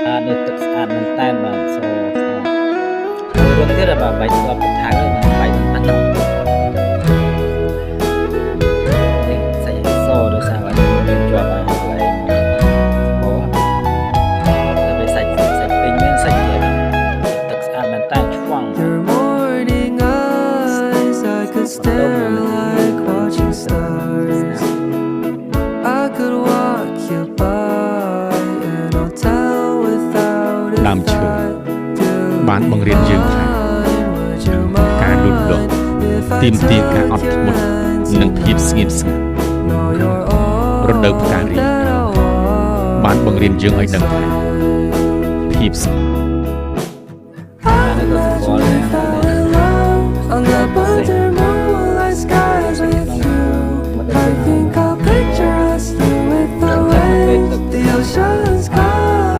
នៅទឹកស្អាតមែនតើបាទសូរួមទៀតបាទបាយស្លាប់ទៅថៅបាយហ្នឹងនេះសាច់សដោយសារបាទមានជាប់កន្លែងអូតែវាសាច់ពេញមានសាច់ទៀតទឹកស្អាតមែនតើឆ្វង់ Your morning eyes, I could stare like watching stars. I could walk you by and I'll tell without a Làm chữ. thought. Do Bạn bằng you riêng dương mind? phải. Would you Cả đụt mind đổ. if I Tìm tia cả took ọt your một hand nâng hiếp nghiệp tonight? sẵn. No, you're all Rốt đầu cả rí. that I want. Bạn bằng riêng dương ấy đằng hiếp sẵn.